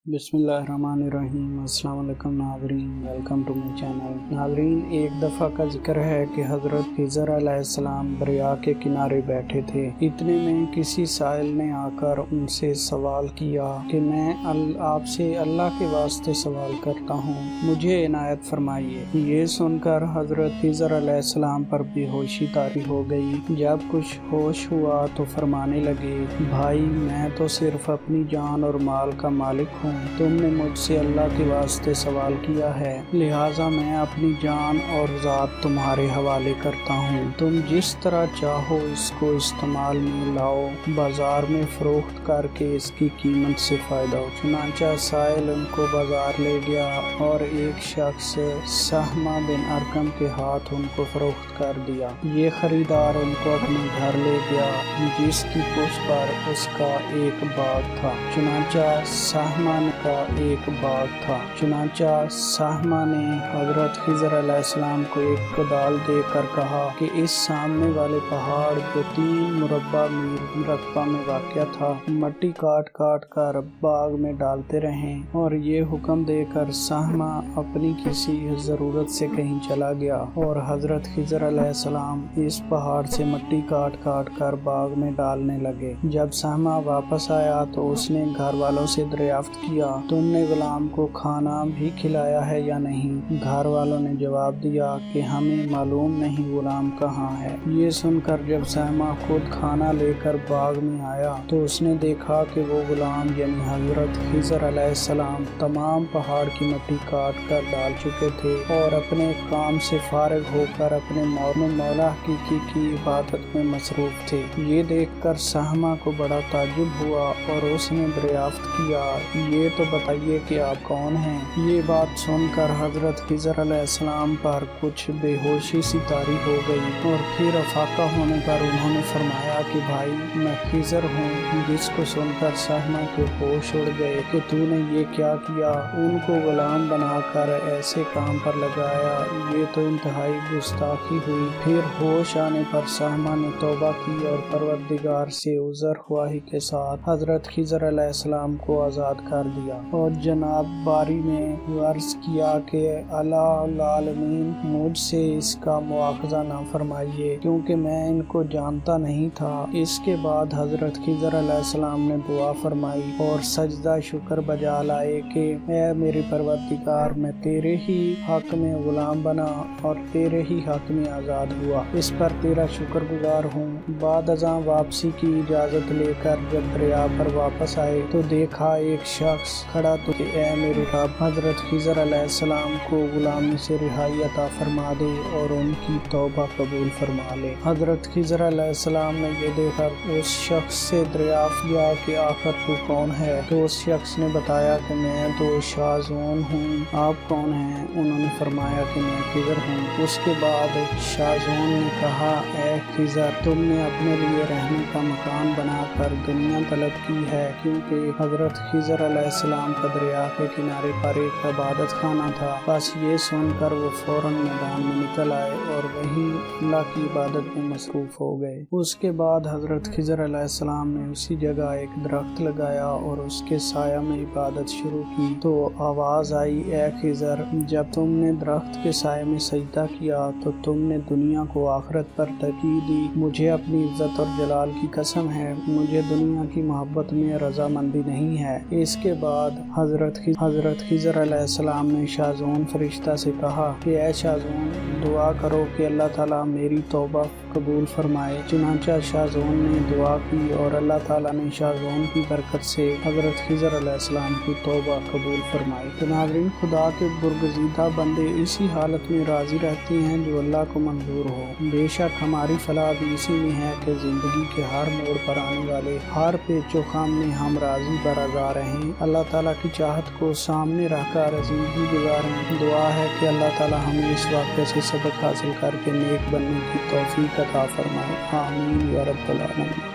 بسم اللہ الرحمن الرحیم۔ السلام علیکم ناظرین، ویلکم ٹو مائی چینل۔ ناظرین، ایک دفعہ کا ذکر ہے کہ حضرت خضر علیہ السلام دریا کے کنارے بیٹھے تھے۔ اتنے میں کسی سائل نے آ کر ان سے سوال کیا کہ میں آپ سے اللہ کے واسطے سوال کرتا ہوں، مجھے عنایت فرمائیے۔ یہ سن کر حضرت خضر علیہ السلام پر بے ہوشی طاری ہو گئی۔ جب کچھ ہوش ہوا تو فرمانے لگے، بھائی میں تو صرف اپنی جان اور مال کا مالک ہوں، تم نے مجھ سے اللہ کے واسطے سوال کیا ہے، لہٰذا میں اپنی جان اور ذات تمہارے حوالے کرتا ہوں، تم جس طرح چاہو اس کو استعمال میں لاؤ، بازار میں فروخت کر کے اس کی قیمت سے فائدہ ہو۔ چنانچہ سائل ان کو بازار لے گیا اور ایک شخص سہمہ بن ارقم کے ہاتھ ان کو فروخت کر دیا۔ یہ خریدار ان کو اپنے گھر لے گیا جس کی پشت پر اس کا ایک باغ تھا۔ چنانچہ سہمہ نے حضرت خضر علیہ السلام کو ایک کدال دے کر کہا کہ اس سامنے والے پہاڑ جو 3 مربع میل رقبہ میں واقع تھا، مٹی کاٹ کاٹ کر باغ میں ڈالتے رہیں، اور یہ حکم دے کر سہمہ اپنی کسی ضرورت سے کہیں چلا گیا اور حضرت خضر علیہ السلام اس پہاڑ سے مٹی کاٹ کاٹ کر باغ میں ڈالنے لگے۔ جب سہمہ واپس آیا تو اس نے گھر والوں سے دریافت کیا، تم نے غلام کو کھانا بھی کھلایا ہے یا نہیں؟ گھر والوں نے جواب دیا کہ ہمیں معلوم نہیں غلام کہاں ہے۔ یہ سن کر جب سہمہ خود کھانا لے کر باغ میں آیا تو اس نے دیکھا کہ وہ غلام یعنی حضرت خضر علیہ السلام تمام پہاڑ کی مٹی کاٹ کر ڈال چکے تھے اور اپنے کام سے فارغ ہو کر اپنے مولا حقیقی کی عبادت میں مصروف تھے۔ یہ دیکھ کر سہمہ کو بڑا تعجب ہوا اور اس نے دریافت کیا، یہ تو بتائیے کہ آپ کون ہیں؟ یہ بات سن کر حضرت خضر علیہ السلام پر کچھ بے ہوشی سی طاری ہو گئی اور پھر افاقہ ہونے پر انہوں نے فرمایا کہ بھائی میں خضر ہوں، جس کو سن کر سہمہ کے ہوش اڑ گئے کہ تو نے یہ کیا کیا، ان کو غلام بنا کر ایسے کام پر لگایا، یہ تو انتہائی گستاخی ہوئی۔ پھر ہوش آنے پر سہمہ نے توبہ کی اور پروردگار سے عذر خواہی کے ساتھ حضرت خضر علیہ السلام کو آزاد کر دیا اور جناب باری نے عرض کیا کہ اللہ العالمین مجھ سے اس کا مواخذہ نہ فرمائیے کیونکہ میں ان کو جانتا نہیں تھا۔ اس کے بعد حضرت خضر علیہ السلام نے دعا فرمائی اور سجدہ شکر بجا لائے کہ اے میرے پروردگار، میں تیرے ہی حق میں غلام بنا اور تیرے ہی حق میں آزاد ہوا، اس پر تیرا شکر گزار ہوں۔ بعد ازاں واپسی کی اجازت لے کر جب دریا پر واپس آئے تو دیکھا ایک شخص کھڑا تو کہ اے میرے رب، حضرت خضر علیہ السلام کو غلامی سے رہائی عطا فرما دے اور ان کی توبہ قبول فرما لے۔ حضرت خضر علیہ السلام نے یہ دیکھ کر اس شخص سے دریافت کیا کہ آخر تو کون ہے؟ تو اس شخص نے بتایا کہ میں تو شاذون ہوں، آپ کون ہیں؟ انہوں نے فرمایا کہ میں خضر ہوں۔ اس کے بعد شاذون نے کہا، اے خضر، تم نے اپنے لیے رہنے کا مکان بنا کر دنیا طلب کی ہے، کیونکہ حضرت خضر علیہ السلام کا دریا کے کنارے پر ایک عبادت خانہ تھا۔ بس یہ سن کر وہ فوراً میدان میں نکل آئے اور وہیں اللہ کی عبادت میں مصروف ہو گئے۔ اس کے بعد حضرت خضر علیہ السلام نے اسی جگہ ایک درخت لگایا اور اس کے سایہ میں عبادت شروع کی تو آواز آئی، اے خضر، جب تم نے درخت کے سائے میں سجدہ کیا تو تم نے دنیا کو آخرت پر ترجیح دی، مجھے اپنی عزت اور جلال کی قسم ہے، مجھے دنیا کی محبت میں رضامندی نہیں ہے۔ اس کے بعد حضرت خضر علیہ السلام نے شاذون فرشتہ سے کہا کہ اے شاذون، دعا کرو کہ اللہ تعالیٰ میری توبہ قبول فرمائے۔ چنانچہ شاذون نے دعا کی اور اللہ تعالیٰ نے شاذون کی برکت سے حضرت خضر علیہ السلام کی توبہ قبول فرمائی۔ تو ناظرین، خدا کے برگزیدہ بندے اسی حالت میں راضی رہتے ہیں جو اللہ کو منظور ہو۔ بے شک ہماری فلاح بھی اسی میں ہے کہ زندگی کے ہر موڑ پر آنے والے ہر پیچ و خم میں ہم راضی برضا رہیں، اللہ تعالیٰ کی چاہت کو سامنے رکھ کر زندگی گزاریں۔ دعا ہے کہ اللہ تعالیٰ ہمیں اس واقعے سے سبق حاصل کر کے نیک بننے کی توفیق عطا فرمائے۔ آمین یا رب العالمین۔